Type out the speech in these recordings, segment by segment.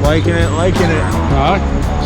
liking it.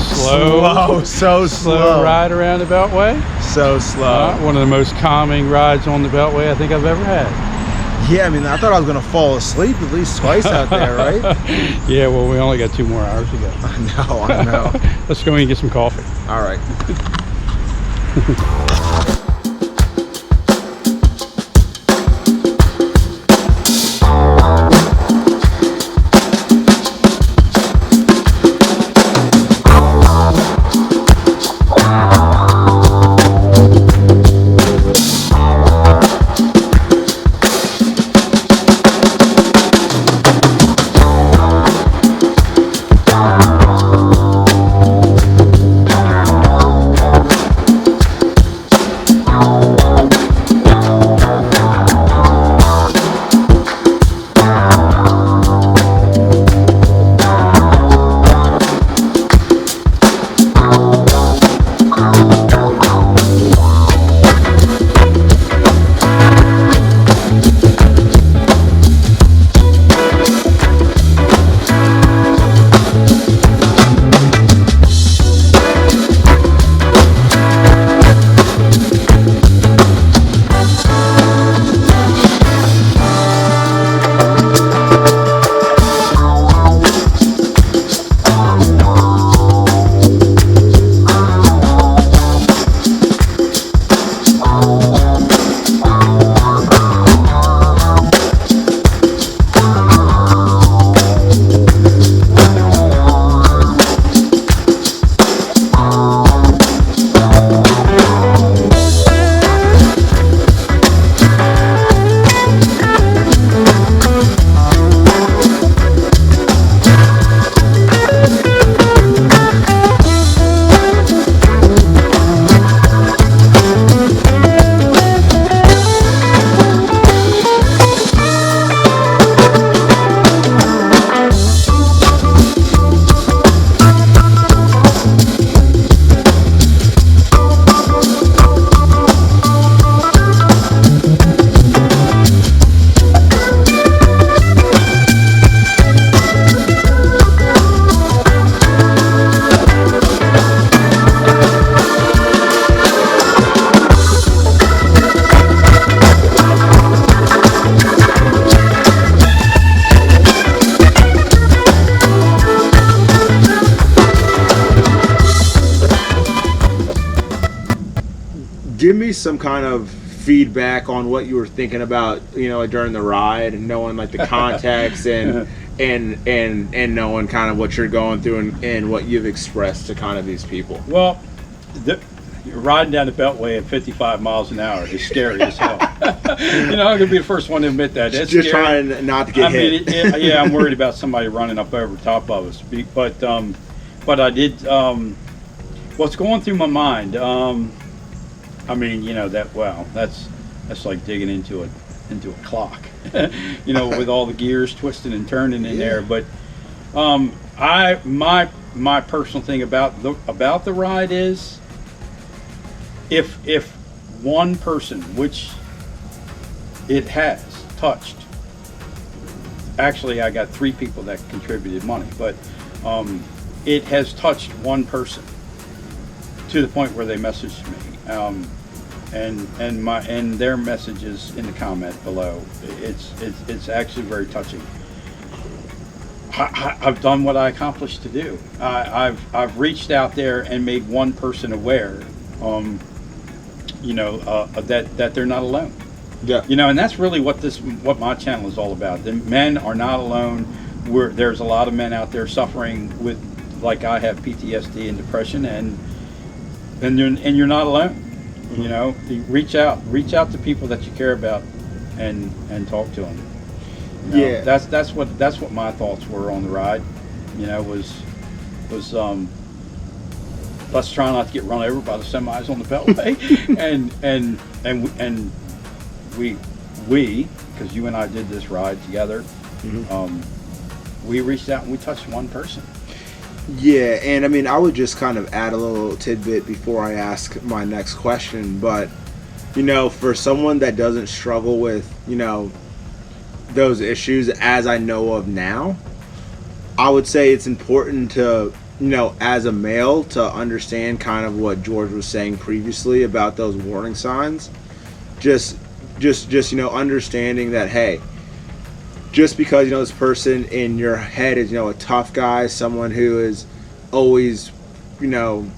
So slow. Ride around the beltway. So slow. One of the most calming rides on the beltway I think I've ever had. Yeah, I mean, I thought I was gonna fall asleep at least twice out there, right? Yeah, well, we only got 2 more hours to go. I know. Let's go in and get some coffee. All right. Give me some kind of feedback on what you were thinking about, during the ride, and knowing like the context and knowing kind of what you're going through and what you've expressed to kind of these people. Well, riding down the beltway at 55 miles an hour is scary as hell. I'm gonna be the first one to admit that. It's just scary. trying not to get hit. Yeah, I'm worried about somebody running up over top of us. But I did. What's going through my mind? That's like digging into a clock, with all the gears twisting and turning in there. But my personal thing about the ride is, if one person, which it has touched, actually I got 3 people that contributed money, but it has touched one person to the point where they messaged me. And their messages in the comment below. It's actually very touching. I've done what I accomplished to do. I've reached out there and made one person aware, that they're not alone. Yeah. And that's really what my channel is all about. The men are not alone. There's a lot of men out there suffering with, like I have, PTSD and depression, and you're not alone. You reach out to people that you care about, and talk to them. Yeah, that's what my thoughts were on the ride. Was let's try not to get run over by the semis on the beltway, and we because you and I did this ride together. Mm-hmm. We reached out and we touched one person. Yeah, and I mean, I would just kind of add a little tidbit before I ask my next question, but for someone that doesn't struggle with those issues as I know of now, I would say it's important to, as a male, to understand kind of what George was saying previously about those warning signs. Just understanding that, hey, just because, this person in your head is, a tough guy, someone who is always, kind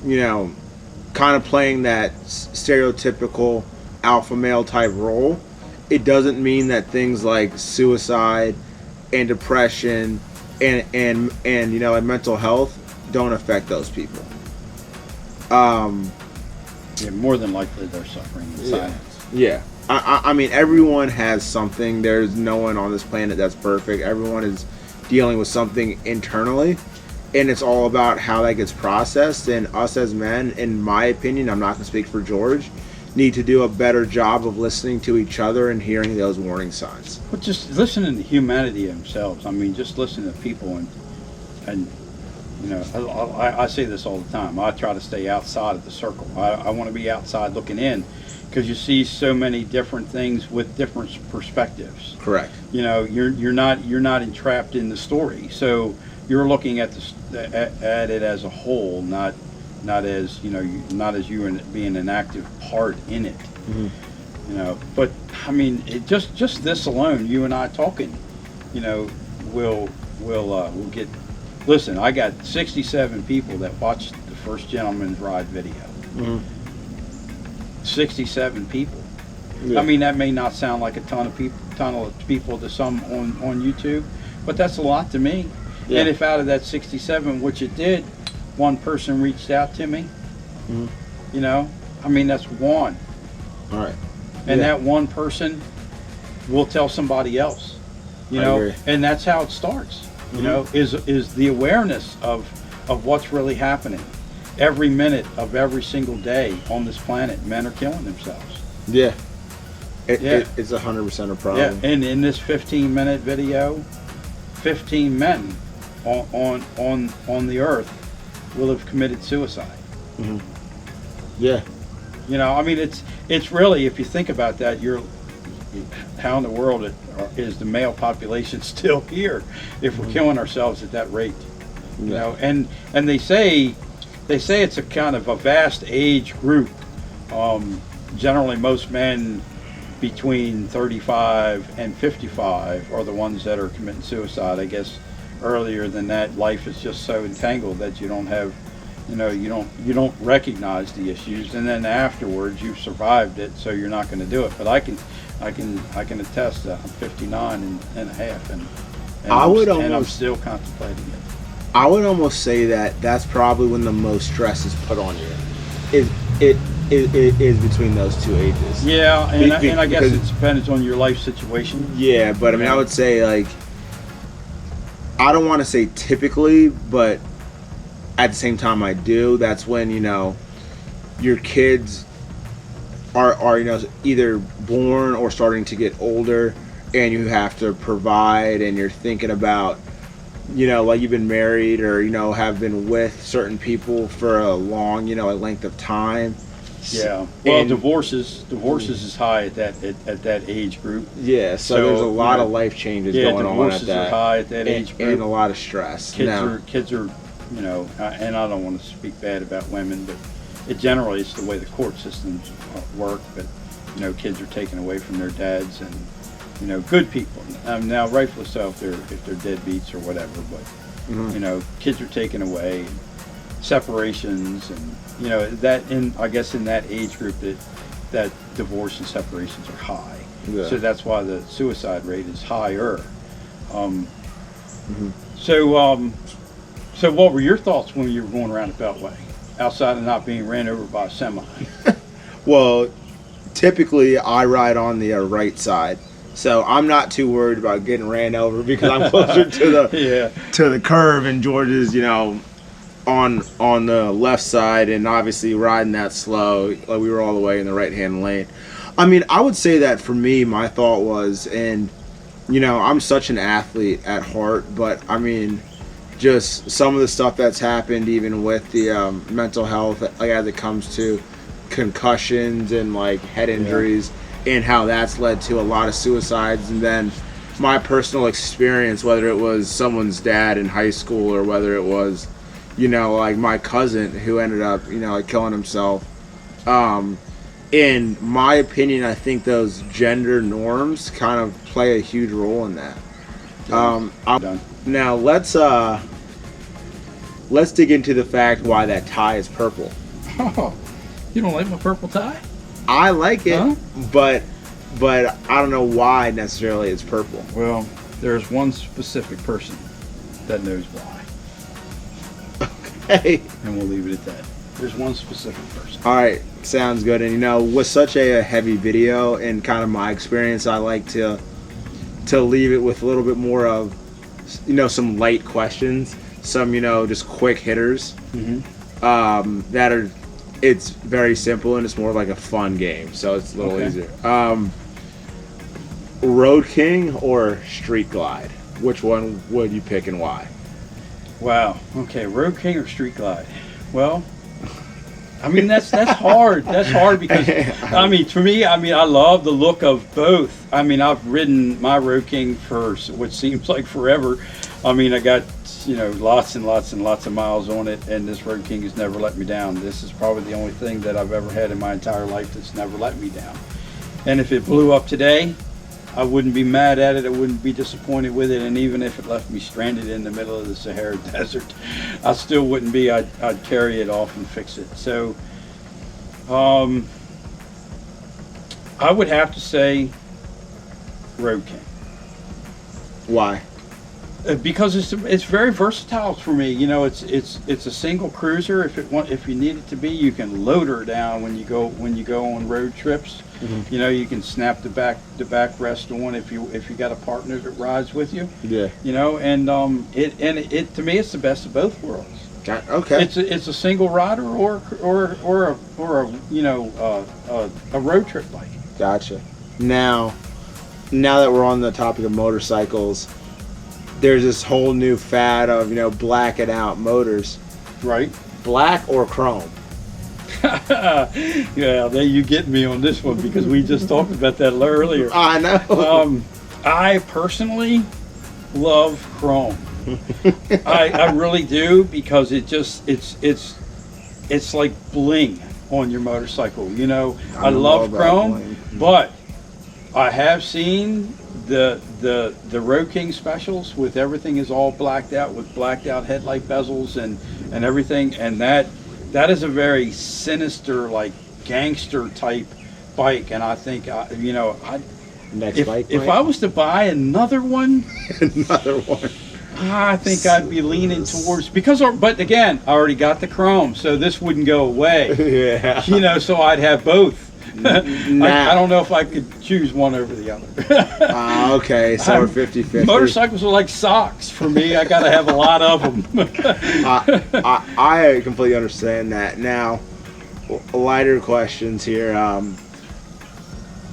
of playing that stereotypical alpha male type role, it doesn't mean that things like suicide and depression and mental health don't affect those people. Yeah, more than likely they're suffering in silence. Yeah. I mean, everyone has something. There's no one on this planet that's perfect. Everyone is dealing with something internally, and it's all about how that gets processed. And us as men, in my opinion, I'm not going to speak for George, need to do a better job of listening to each other and hearing those warning signs. But just listening to humanity themselves. I mean, just listening to people and I say this all the time. I try to stay outside of the circle. I want to be outside looking in, because you see so many different things with different perspectives. Correct. You're not entrapped in the story, so you're looking at at it as a whole, not as not as you being an active part in it. Mm-hmm. But I mean, just this alone, you and I talking, will get. Listen, I got 67 people that watched the First Gentleman's Ride video. Mm-hmm. 67 people. Yeah. I mean, that may not sound like a ton of people to some on YouTube, but that's a lot to me. Yeah. And if out of that 67, which it did, one person reached out to me, I mean, that's one. All right. And that one person will tell somebody else, and that's how it starts. Is the awareness of what's really happening. Every minute of every single day on this planet, men are killing themselves. Yeah. It's 100% a problem. Yeah, and in this 15-minute video, 15 men on the earth will have committed suicide. Mm-hmm. Yeah. I mean, it's really, if you think about that, how in the world is the male population still here if we're killing ourselves at that rate? And they say it's a kind of a vast age group. Generally, most men between 35 and 55 are the ones that are committing suicide. I guess earlier than that, life is just so entangled that you don't have, you don't recognize the issues, and then afterwards you've survived it, so you're not going to do it. But I can attest that I'm 59 and a half, and I'm still contemplating it. I would almost say that that's probably when the most stress is put on you. It is between those two ages. Yeah, and I guess it depends on your life situation. Yeah, but I mean, I would say, like, I don't want to say typically, but at the same time I do. That's when, your kids are either born or starting to get older, and you have to provide, and you're thinking about, like you've been married or, have been with certain people for a long, length of time. Yeah. Well, and divorces is high at that age group. Yeah. So there's a lot of life changes going on at that. Divorces are high at that age group. And a lot of stress. Kids are, and I don't want to speak bad about women, but generally it's the way the court systems work. But kids are taken away from their dads, and good people. Now, rightfully so if they're deadbeats or whatever. But kids are taken away, separations, and I guess in that age group that divorce and separations are high. Yeah. So that's why the suicide rate is higher. So what were your thoughts when you were going around the Beltway, outside of not being ran over by a semi? Well, typically I ride on the right side, so I'm not too worried about getting ran over because I'm closer to the to the curve, and George is on the left side, and obviously riding that slow, like we were all the way in the right hand lane. I mean, I would say that for me, my thought was, and I'm such an athlete at heart, but I mean, just some of the stuff that's happened, even with the mental health, like as it comes to concussions and like head injuries, and how that's led to a lot of suicides, and then my personal experience, whether it was someone's dad in high school or whether it was, like my cousin who ended up, like killing himself. In my opinion, I think those gender norms kind of play a huge role in that. Now let's dig into the fact why that tie is purple. Oh, you don't like my purple tie? I like it, Huh? but I don't know why necessarily it's purple. Well, there's one specific person that knows why, Hey, and we'll leave it at that. There's one specific person. all right, sounds good. And with such a heavy video and kind of my experience, I like to leave it with a little bit more of some light questions, some just quick hitters. That are, it's very simple and it's more like a fun game, so it's a little easier. Road King or Street Glide? Which one would you pick and why? Wow. Okay, Road King or Street Glide? Well, I mean that's hard. That's hard because for me, I love the look of both. I mean, I've ridden my Road King for what seems like forever. I mean, I got lots and lots and lots of miles on it, and this Road King has never let me down. This is probably the only thing that I've ever had in my entire life that's never let me down. And if it blew up today, I wouldn't be mad at it. I wouldn't be disappointed with it. And even if it left me stranded in the middle of the Sahara Desert, I still wouldn't be. I'd carry it off and fix it. So, I would have to say Road King. Why? Because it's very versatile for me. It's a single cruiser. If you need it to be, you can load her down when you go on road trips. You can snap the backrest on if you got a partner that rides with you. Yeah. And it to me it's the best of both worlds. Okay. It's a single rider or a road trip bike. Gotcha. Now that we're on the topic of motorcycles, there's this whole new fad of blacking out motors. Right. Black or chrome? Yeah, there you get me on this one because we just talked about that earlier. I know. I personally love chrome. I really do because it's like bling on your motorcycle. I love chrome, but I have seen the Road King specials with everything is all blacked out with blacked out headlight bezels and everything, and that is a very sinister, like gangster type bike. And I think if I was to buy another one, I think I'd be leaning towards but again, I already got the chrome, so this wouldn't go away. Yeah. So I'd have both. I don't know if I could choose one over the other. Okay, so we're 50-50. Motorcycles are like socks for me. I got to have a lot of them. I completely understand that. Now, lighter questions here.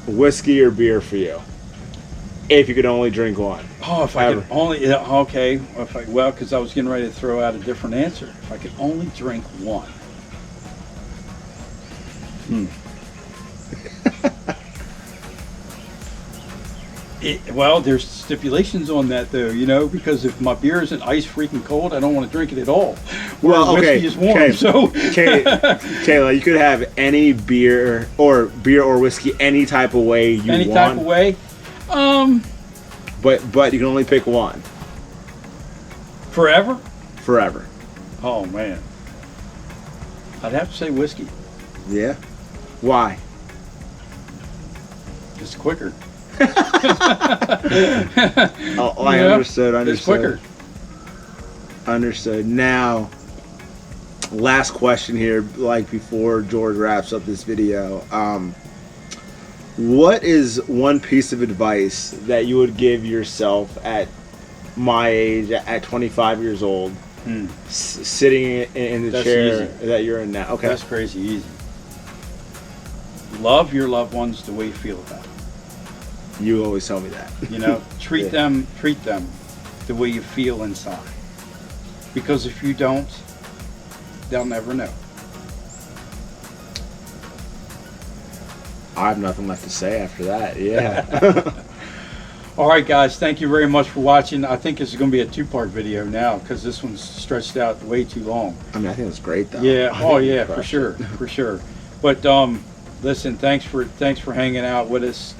Whiskey or beer for you? If you could only drink one. Oh, if I could only... Okay. Because I was getting ready to throw out a different answer. If I could only drink one. There's stipulations on that though, because if my beer isn't ice freaking cold, I don't want to drink it at all. Whiskey is warm, so. Kayla, you could have any beer or whiskey any type of way you want. Any type of way? But you can only pick one. Forever? Forever. Oh man. I'd have to say whiskey. Yeah? Why? It's quicker. Understood. It's quicker. Understood. Now, last question here, like before George wraps up this video. What is one piece of advice that you would give yourself at my age, at 25 years old, sitting in the chair that you're in now? Okay. That's crazy easy. Love your loved ones the way you feel about them. You always tell me that. Treat them the way you feel inside. Because if you don't, they'll never know. I have nothing left to say after that. Yeah. All right, guys, thank you very much for watching. I think this is going to be a 2-part video now because this one's stretched out way too long. I mean, I think it's great though. Yeah. Oh yeah, for sure, for sure. But listen, thanks for hanging out with us.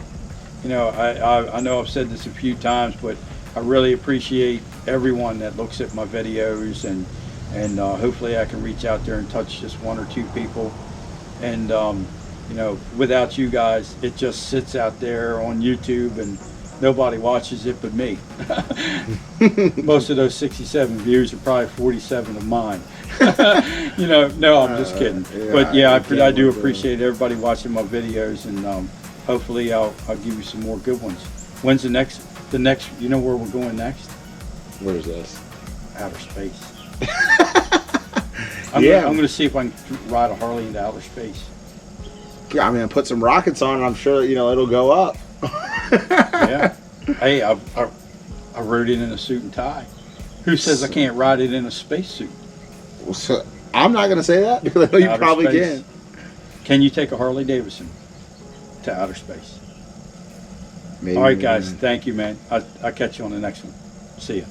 You know, I know I've said this a few times, but I really appreciate everyone that looks at my videos, and hopefully I can reach out there and touch just 1 or 2 people. And you know, without you guys, it just sits out there on YouTube and nobody watches it but me. Most of those 67 views are probably 47 of mine. You know, no, I'm just kidding. But yeah, I do appreciate everybody watching my videos, and hopefully I'll give you some more good ones. When's the next? You know where we're going next? Where's this? Outer space. I'm going to see if I can ride a Harley into outer space. Yeah, I mean, put some rockets on, and I'm sure it'll go up. Yeah. Hey, I rode it in a suit and tie. Who says I can't ride it in a spacesuit? Well, so, I'm not going to say that because I know you probably space. can. Can you take a Harley Davidson to outer space? Maybe. All right, guys. Thank you, man. I'll catch you on the next one. See ya.